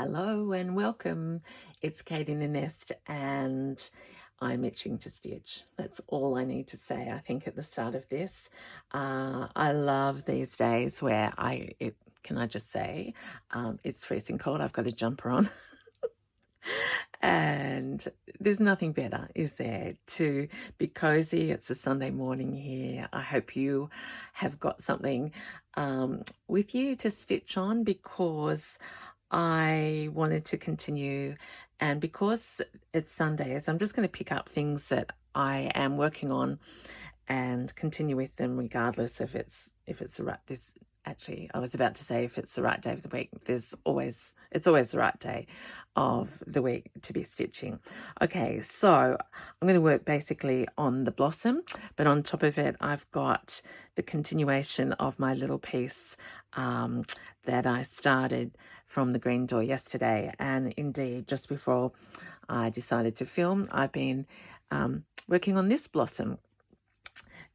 Hello and welcome. It's Kate in the Nest and I'm itching to stitch. That's all I need to say, I think, at the start of this. I love these days where can I just say, it's freezing cold. I've got a jumper on. And there's nothing better, is there, to be cozy. It's a Sunday morning here. I hope you have got something with you to stitch on because I wanted to continue, and because it's Sundays, I'm just going to pick up things that I am working on and continue with them regardless if it's the right this actually I was about to say if it's the right day of the week. It's always the right day of the week to be stitching. Okay, so I'm going to work basically on the blossom, but on top of it I've got the continuation of my little piece that I started from the green door yesterday. And indeed, just before I decided to film, I've been working on this blossom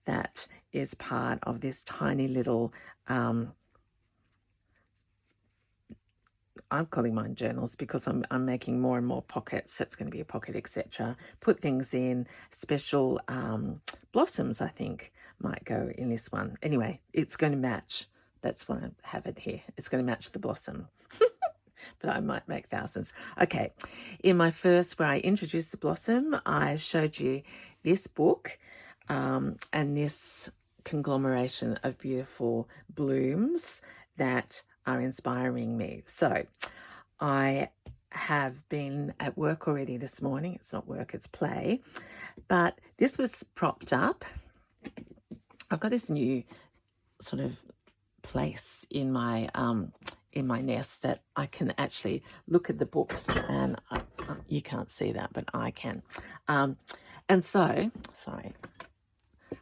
that is part of this tiny little, I'm calling mine journals because I'm making more and more pockets. That's going to be a pocket, etc. Put things in. Special blossoms, I think, might go in this one. Anyway, it's going to match. That's why I have it here. It's going to match the blossom. But I might make thousands. Okay, in my first, where I introduced the blossom, I showed you this book and this conglomeration of beautiful blooms that are inspiring me. So I have been at work already this morning. It's not work, it's play. But this was propped up. I've got this new sort of place in my nest that I can actually look at the books, and you can't see that, but I can. And so, sorry,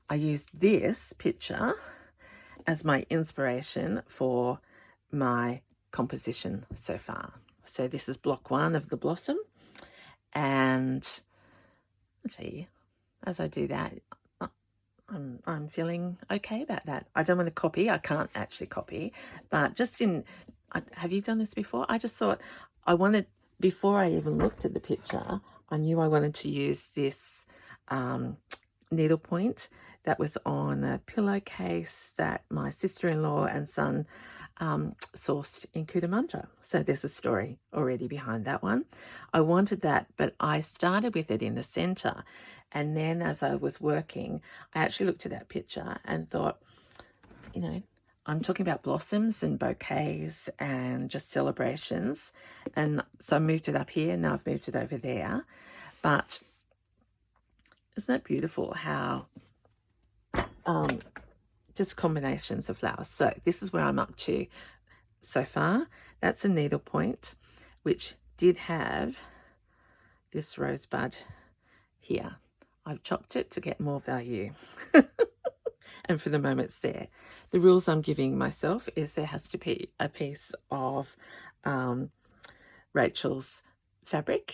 I used this picture as my inspiration for my composition so far. So this is block 1 of the blossom, and let's see, as I do that, I'm feeling okay about that. I don't want to copy. I can't actually copy, but have you done this before? I just thought before I even looked at the picture, I knew I wanted to use this needlepoint that was on a pillowcase that my sister-in-law and son sourced in Cootamundra. So there's a story already behind that one. I wanted that, but I started with it in the center. And then as I was working, I actually looked at that picture and thought, I'm talking about blossoms and bouquets and just celebrations. And so I moved it up here. Now I've moved it over there. But isn't that beautiful how just combinations of flowers. So this is where I'm up to so far. That's a needlepoint, which did have this rosebud here. I've chopped it to get more value. And for the moment it's there. The rules I'm giving myself is there has to be a piece of Rachel's fabric,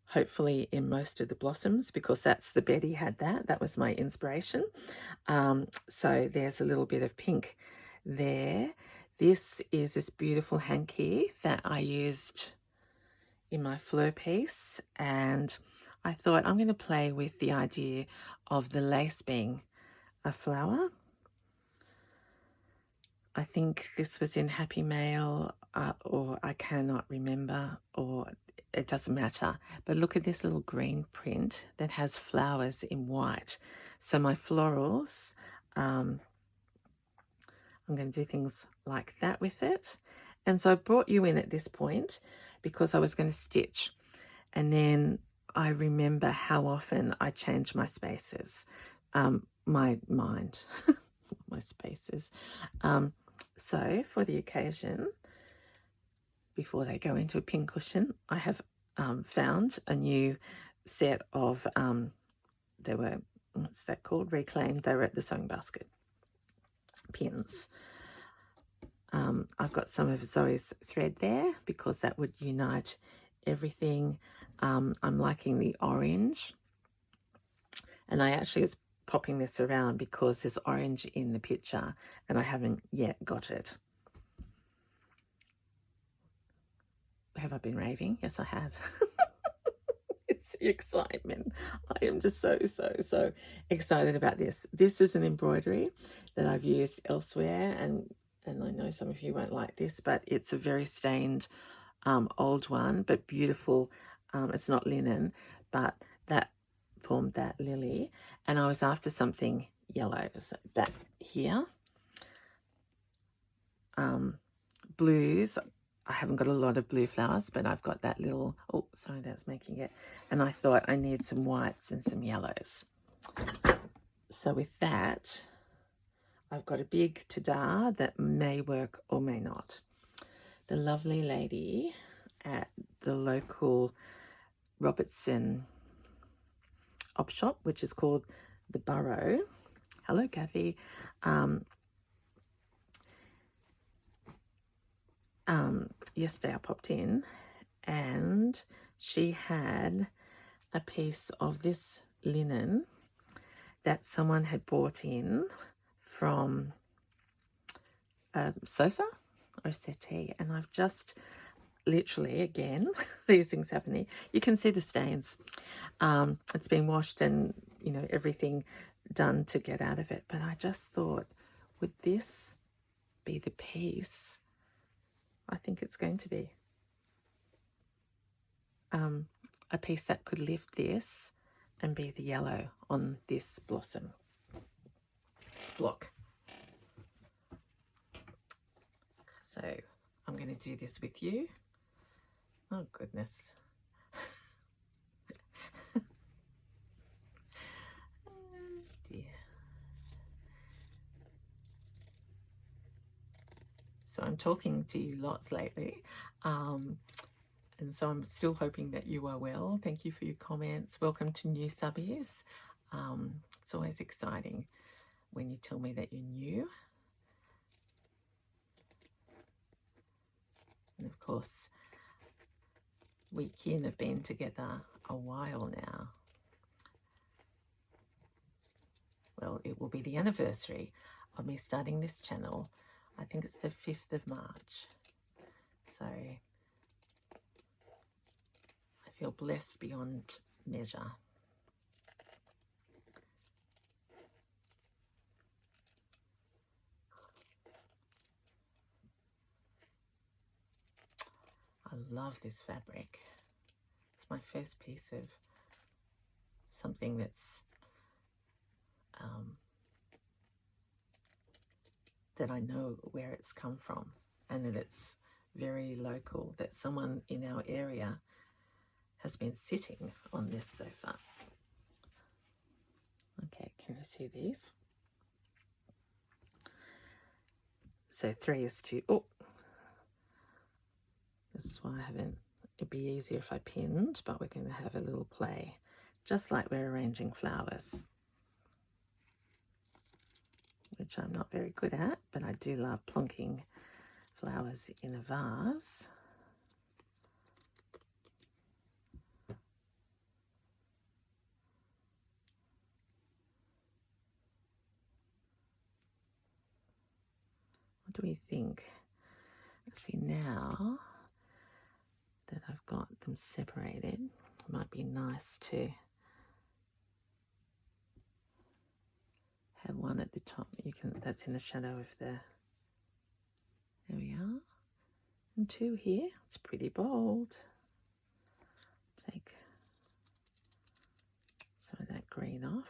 hopefully in most of the blossoms, because that's the Betty had that was my inspiration. So there's a little bit of pink there. This is this beautiful hanky that I used in my fleur piece, and I thought I'm going to play with the idea of the lace being a flower. I think this was in Happy Mail, or I cannot remember, or it doesn't matter. But look at this little green print that has flowers in white. So my florals, I'm going to do things like that with it. And so I brought you in at this point because I was going to stitch. And then I remember how often I change my spaces, my mind, my spaces. So for the occasion, before they go into a pincushion, I have found a new set of, they were, what's that called? Reclaimed. They were at the sewing basket pins. I've got some of Zoe's thread there because that would unite everything. I'm liking the orange, and I actually was popping this around because there's orange in the picture and I haven't yet got it. have I been raving? Yes, I have. It's the excitement. I am just so excited about this. This is an embroidery that I've used elsewhere, and I know some of you won't like this, but it's a very stained old one, but beautiful. It's not linen, but that formed that lily, and I was after something yellow. So that here, blues. I haven't got a lot of blue flowers, but I've got that little, oh, sorry, that's making it. And I thought I need some whites and some yellows. So with that, I've got a big ta-da that may work or may not. The lovely lady at the local Robertson op shop, which is called the Burrow. Hello, Kathy. Yesterday I popped in and she had a piece of this linen that someone had bought in from a sofa or a settee, and I've just literally, again, these things happening. You can see the stains. It's been washed and, you know, everything done to get out of it. But I just thought, would this be the piece? I think it's going to be a piece that could lift this and be the yellow on this blossom block. So I'm going to do this with you. Oh, goodness. Oh, dear. So I'm talking to you lots lately. And so I'm still hoping that you are well. Thank you for your comments. Welcome to new subbies. It's always exciting when you tell me that you're new. And of course, we kin have been together a while now. Well, it will be the anniversary of me starting this channel. I think it's the 5th of March. So I feel blessed beyond measure. I love this fabric. It's my first piece of something that's that I know where it's come from and that it's very local, that someone in our area has been sitting on this sofa. Okay, can you see these? So 3 is 2. Oh, this is why I haven't. It'd be easier if I pinned, but we're going to have a little play, just like we're arranging flowers, which I'm not very good at, but I do love plonking flowers in a vase. What do we think? Actually, now that I've got them separated, it might be nice to have one at the top. You can, that's in the shadow of the, there we are, and 2 here. It's pretty bold. Take some of that green off.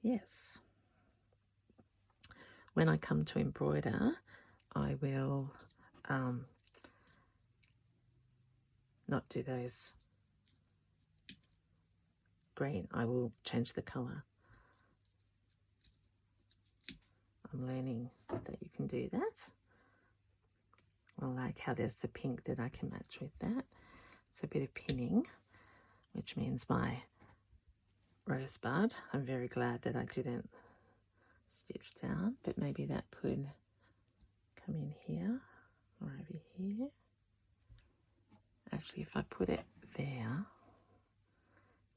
Yes. When I come to embroider, I will not do those green. I will change the colour. I'm learning that you can do that. I like how there's the pink that I can match with that. So a bit of pinning, which means my rosebud. I'm very glad that I didn't stitch down, but maybe that could come in here or over here. Actually, if I put it there,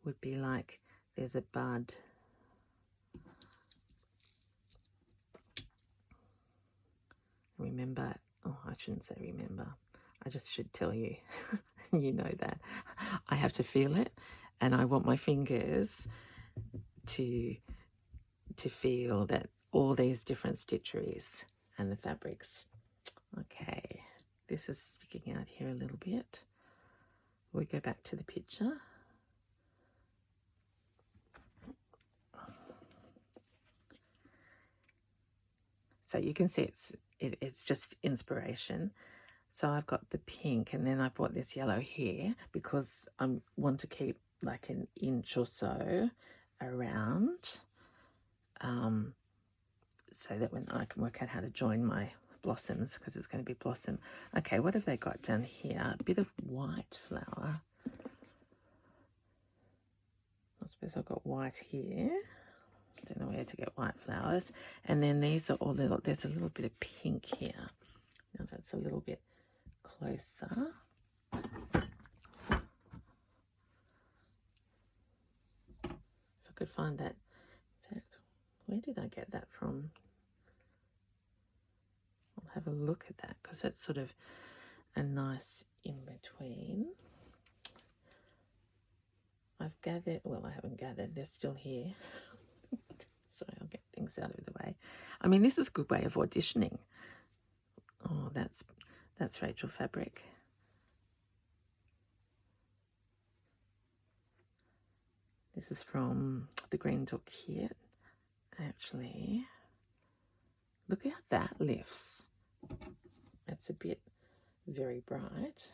would be like there's a bud. Remember, oh, I shouldn't say remember. I just should tell you. You know that. I have to feel it, and I want my fingers to feel that all these different stitcheries and the fabrics. Okay, this is sticking out here a little bit. We go back to the picture. So you can see it's just inspiration. So I've got the pink, and then I brought this yellow here because I want to keep like an inch or so around, so that when I can work out how to join my blossoms, because it's going to be blossom. Okay, what have they got down here? A bit of white flower. I suppose I've got white here. Don't know where to get white flowers. And then these are all little, there's a little bit of pink here. Now that's a little bit closer. If I could find that. In fact, where did I get that from? I'll have a look at that because that's sort of a nice in between. I've gathered, well, I haven't gathered, they're still here. Sorry, I'll get things out of the way. I mean, this is a good way of auditioning. Oh, that's Rachel fabric. This is from the Green Duck kit. Actually, look how that lifts. It's a bit very bright,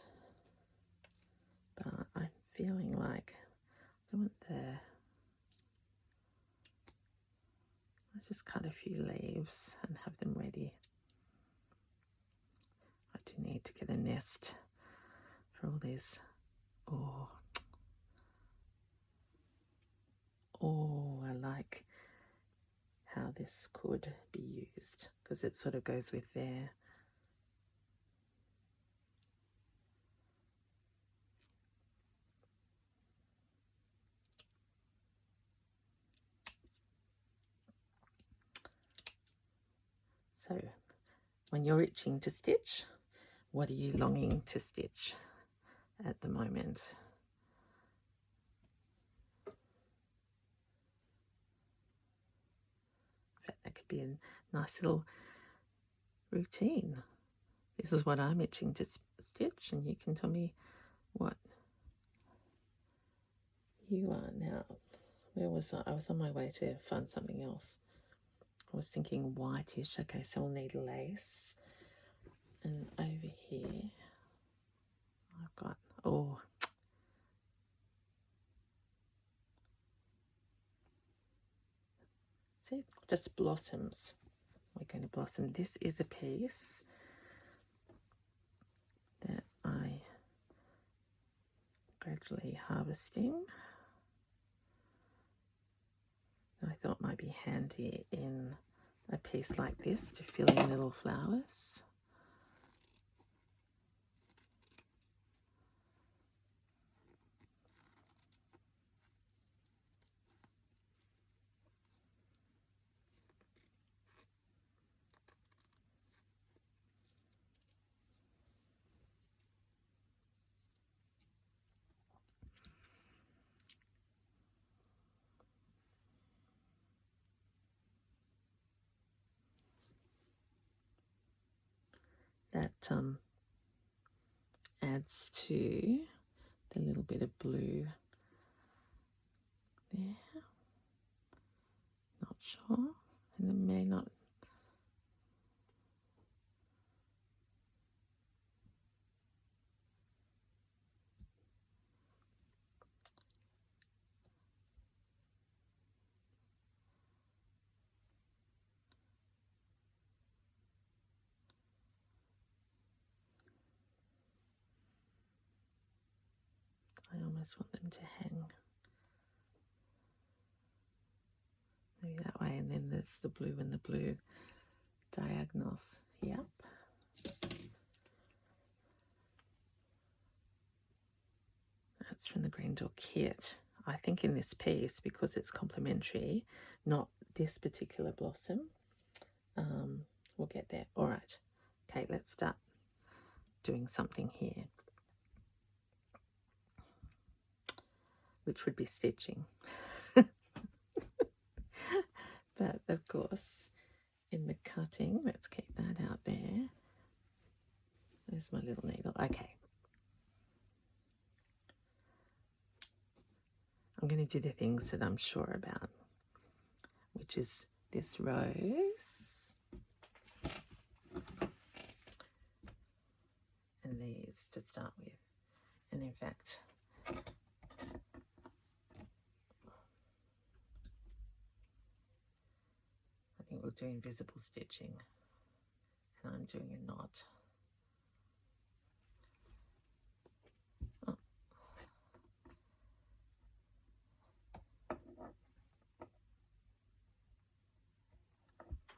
but I'm feeling like I want let's just cut a few leaves and have them ready. I do need to get a nest for all these. Oh, I like how this could be used because it sort of goes with there. So when you're itching to stitch, what are you longing to stitch at the moment? That could be a nice little routine. This is what I'm itching to stitch, and you can tell me what you are now. Where was I? I was on my way to find something else. I was thinking whitish. Okay, so I'll need lace. And over here, I've got, oh, see, just blossoms. We're going to blossom. This is a piece that I gradually harvesting. I thought might be handy in a piece like this to fill in little flowers. That adds to the little bit of blue there. Not sure, and it may not. I almost want them to hang. Maybe that way, and then there's the blue and the blue diagonals. Yep. it's from the Grendel kit. I think in this piece, because it's complementary, not this particular blossom. We'll get there. All right. Okay, let's start doing something here, which would be stitching. But of course, in the cutting, let's keep that out there. There's my little needle. Okay. I'm going to do the things that I'm sure about, which is this rose and these to start with. And in fact, I think we'll do invisible stitching, and I'm doing a knot. Oh.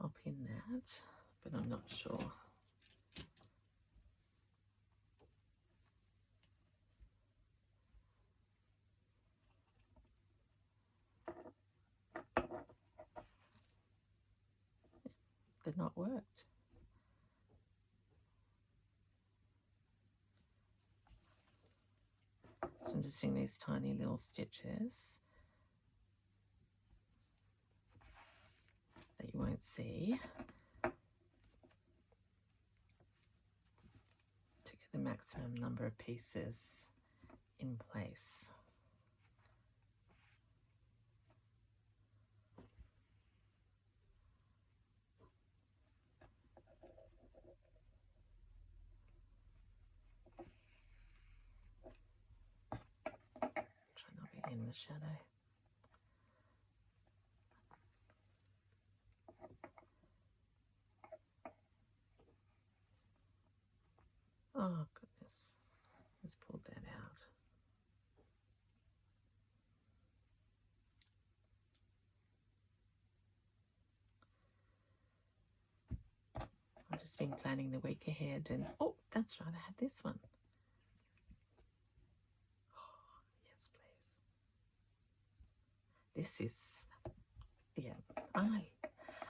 I'll pin that, but I'm not sure. The knot worked. So I'm just doing these tiny little stitches that you won't see to get the maximum number of pieces in place. Try not to be in the shadow. Oh goodness, let's pull that out. I've just been planning the week ahead, and oh, that's right, I had this one. Oh, yes, please. This is, yeah, I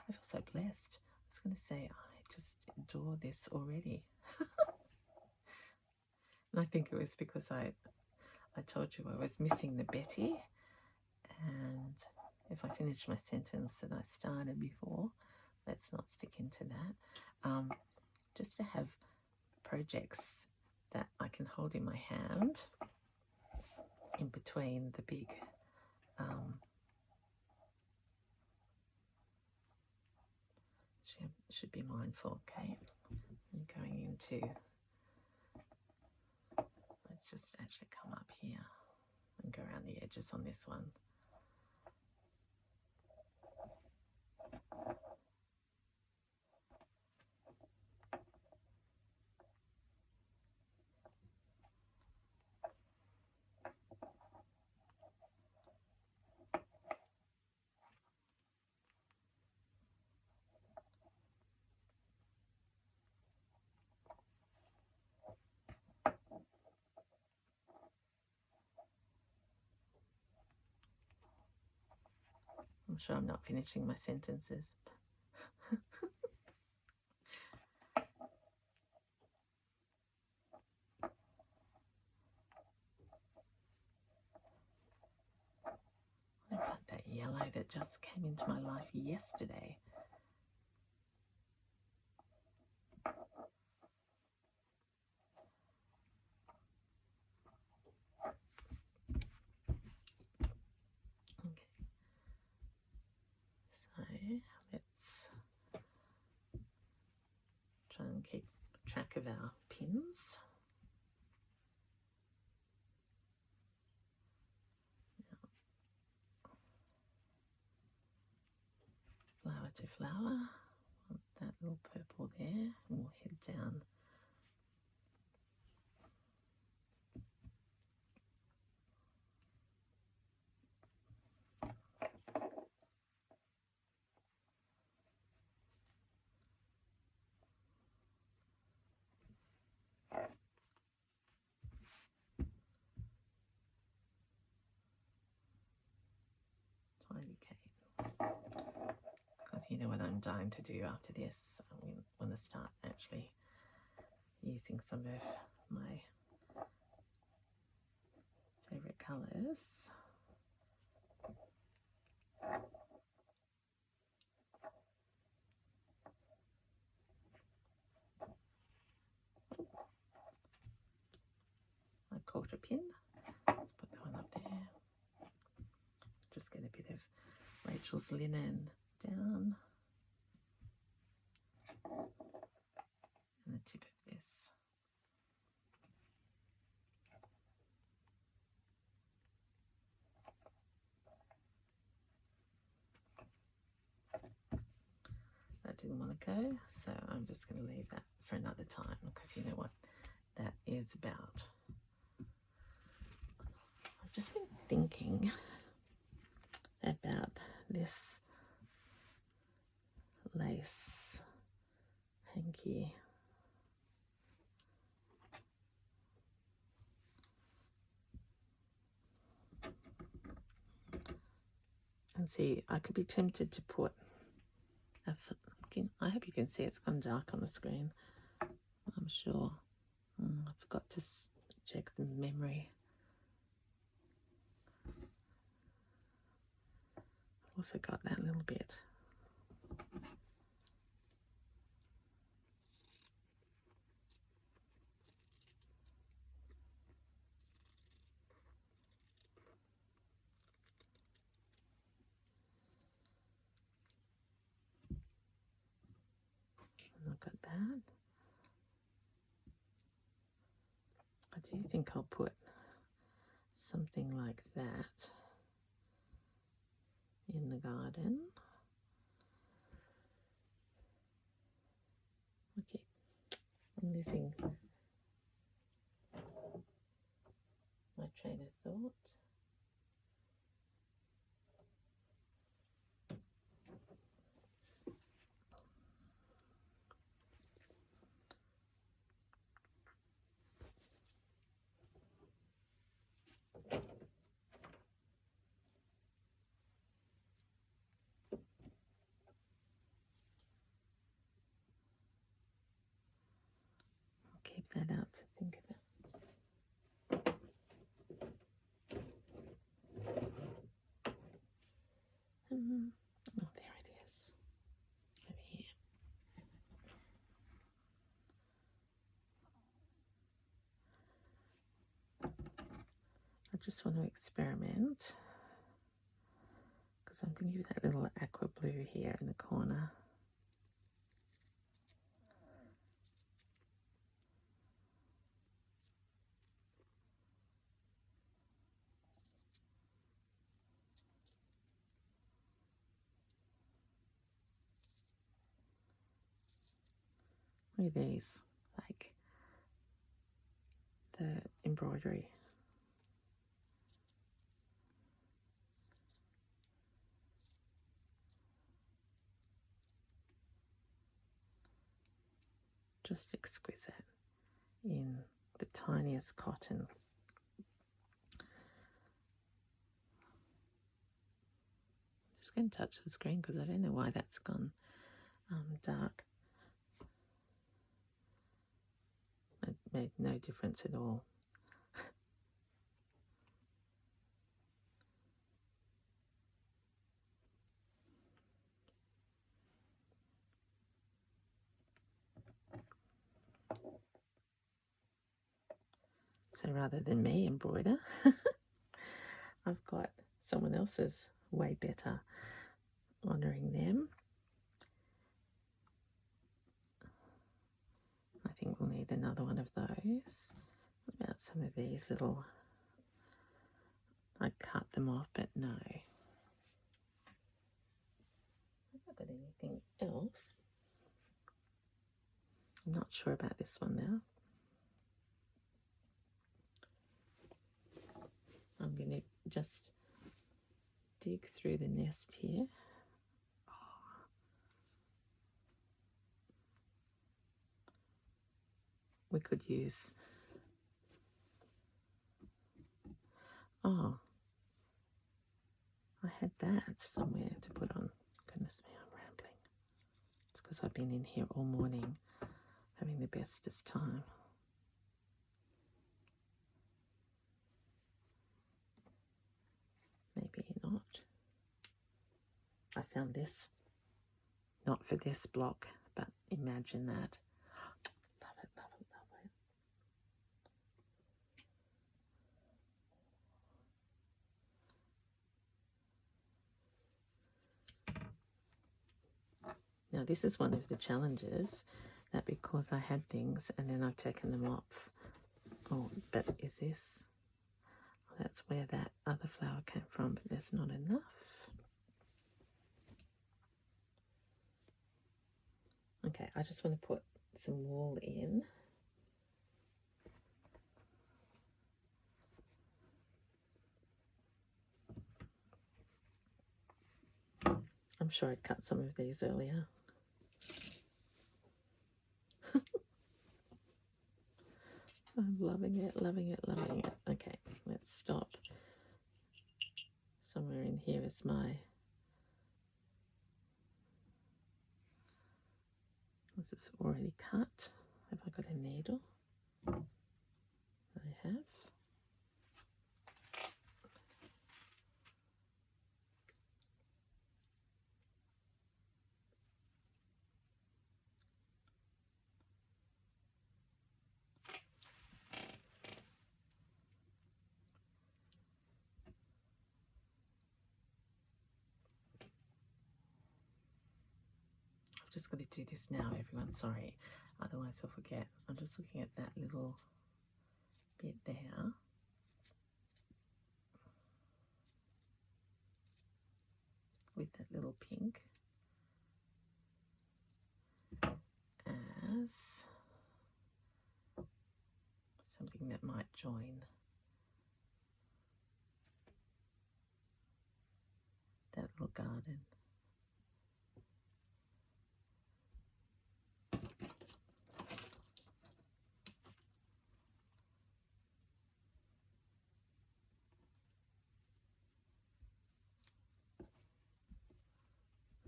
feel so blessed. I was going to say, I just adore this already. And I think it was because I told you I was missing the Betty, and if I finish my sentence that I started before, let's not stick into that. Just to have projects that I can hold in my hand in between the big should be mindful. Okay, I'm going into, let's just actually come up here and go around the edges on this one. I'm sure I'm not finishing my sentences. What about that yellow that just came into my life yesterday? Okay, so let's try and keep track of our pins. Flower to flower, want that little purple there, and we'll head down. I'm dying to do after this. I want to start actually using some of my favourite colours. My quarter pin. Let's put that one up there. Just get a bit of Rachel's linen down. And the tip of this. That didn't want to go, so I'm just going to leave that for another time, because you know what that is about. I've just been thinking about this lace hanky. And see, I could be tempted to put I hope you can see it's gone dark on the screen. I'm sure. I forgot to check the memory. I've also got that little bit. And I've got that. I do think I'll put something like that in the garden. Okay, I'm losing my train of thought. I'll keep that out to think about. Oh, there it is. Over here. I just want to experiment, because I'm thinking of that little aqua blue here in the corner. Look at these, like the embroidery. Just exquisite in the tiniest cotton. Just going to touch the screen because I don't know why that's gone dark. It made no difference at all. So rather than me embroider, I've got someone else's way better, honouring them. I think we'll need another one of those. What about some of these little, I cut them off, but no. Have I got anything else? I'm not sure about this one now. I'm going to just dig through the nest here. Oh. We could use, oh, I had that somewhere to put on. Goodness me, I'm rambling. because I've been in here all morning having the bestest time. Maybe not. I found this, not for this block, but imagine that. Love it, love it, love it. Now this is one of the challenges, that because I had things and then I've taken them off. Oh, but is this? Oh, that's where that other flower came from, but there's not enough. Okay, I just want to put some wool in. I'm sure I cut some of these earlier. I'm loving it, loving it, loving it. Okay, let's stop. Somewhere in here is my... This is already cut. Have I got a needle? I have. I've just got to do this now, everyone. Sorry, otherwise I'll forget. I'm just looking at that little bit there. With that little pink as something that might join that little garden.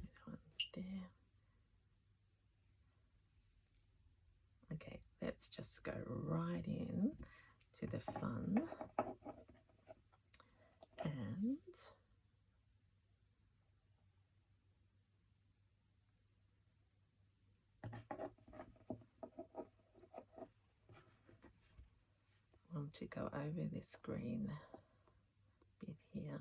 That one there. Okay, let's just go right in to the fun and I want to go over this green bit here.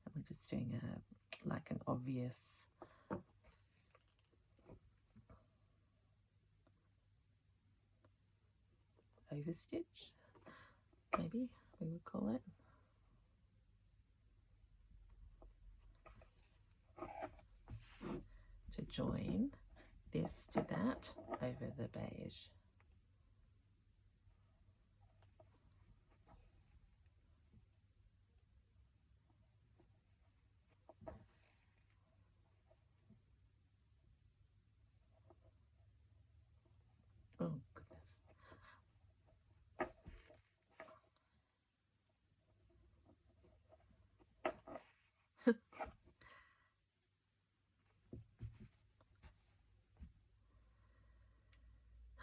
And we're just doing like an obvious overstitch, maybe we would call it. To join this to that over the beige. Oh goodness.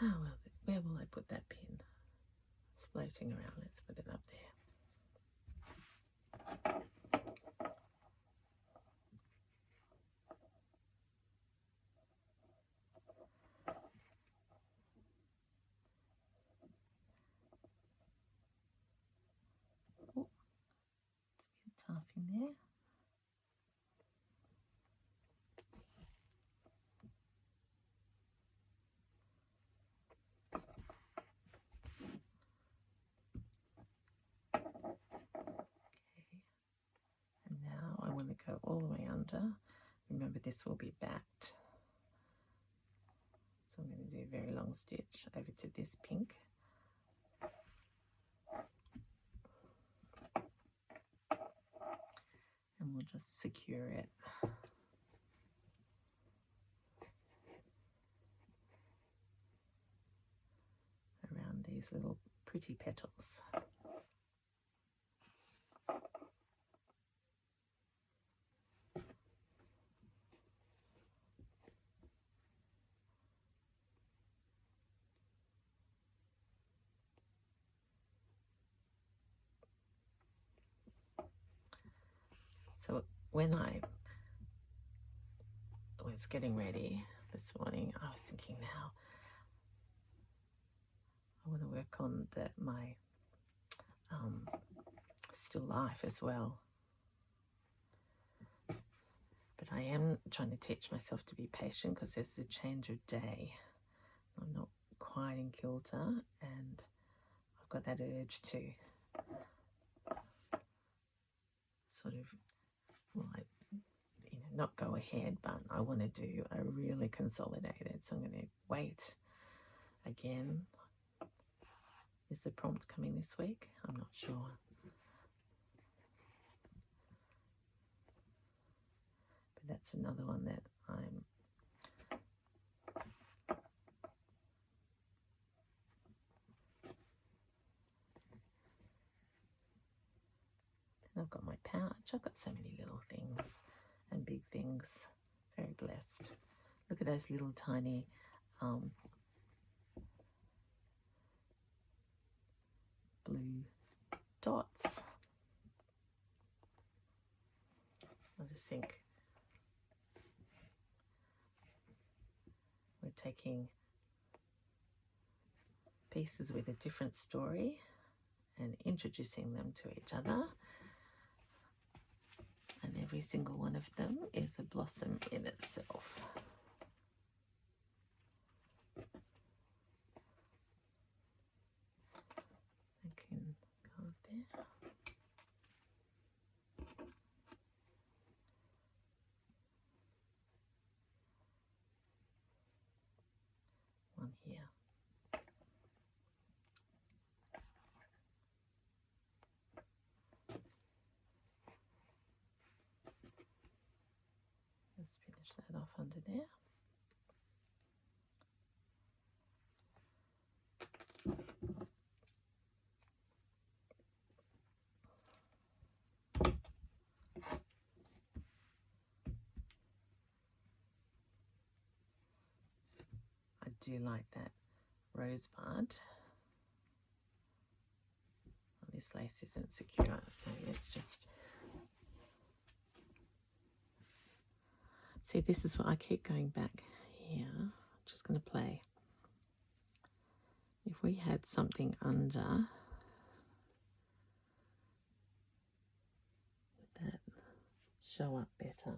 Oh well, where will I put that pin? It's floating around. Let's put it up there. Oh, it's a bit tough in there. Now I want to go all the way under. Remember, this will be backed. So I'm going to do a very long stitch over to this pink. and we'll just secure it around these little pretty petals. So when I was getting ready this morning, I was thinking, now I want to work on my still life as well. But I am trying to teach myself to be patient because there's the change of day. I'm not quite in kilter, and I've got that urge to sort of, like, not go ahead, but I want to do a really consolidated. So I'm going to wait again. Is the prompt coming this week? I'm not sure. But that's another one that I've got my pouch. I've got so many little things and big things. Very blessed. Look at those little tiny blue dots. I just think we're taking pieces with a different story and introducing them to each other. And every single one of them is a blossom in itself. I can go up there. One here. Let's finish that off under there. I do like that rosebud. Well, this lace isn't secure, so let's just see. This is what I keep going back here. I'm just going to play. If we had something under, would that show up better?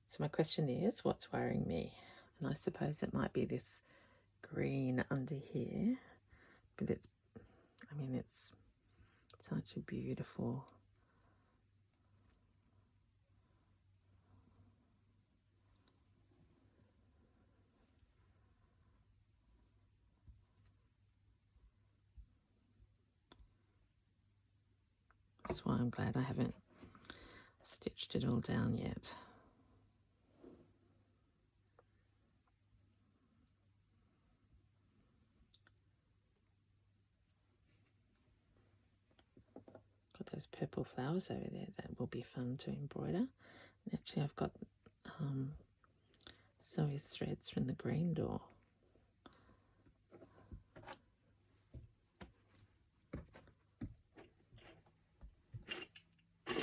So my question is, what's worrying me? And I suppose it might be this green under here, but it's such a beautiful, that's why I'm glad I haven't stitched it all down yet. Got those purple flowers over there that will be fun to embroider. And actually I've got sewist threads from the green door. I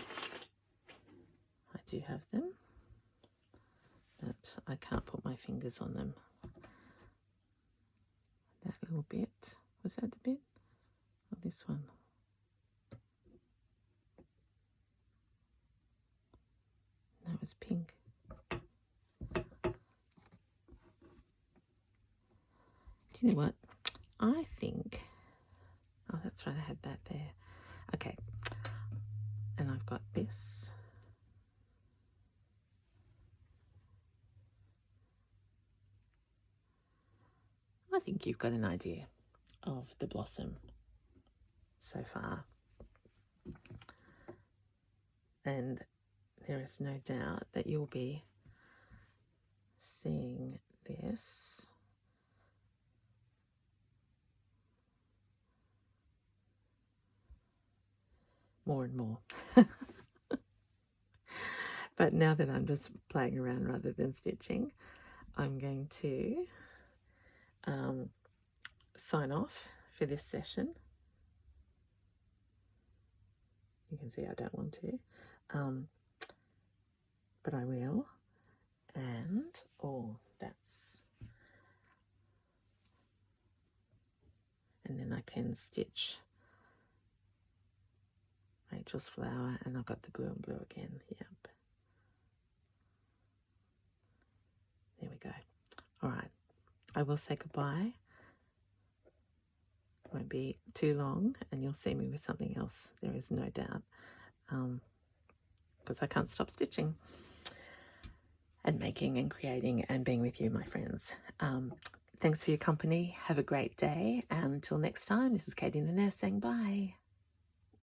do have them, but I can't put my fingers on them. That little bit, was that the bit? Or this one? That was pink. You know what? I think, oh, that's right, I had that there. Okay, and I've got this. I think you've got an idea of the blossom so far. And there is no doubt that you'll be seeing this more and more. But now that I'm just playing around rather than stitching, I'm going to sign off for this session. You can see I don't want to, but I will. And, oh, that's, and then I can stitch Rachel's flower, and I've got the blue and blue again. Yep. There we go. All right. I will say goodbye. It won't be too long, and you'll see me with something else. There is no doubt, because I can't stop stitching and making and creating and being with you, my friends. Thanks for your company. Have a great day. And until next time, this is Katie the Nurse saying bye.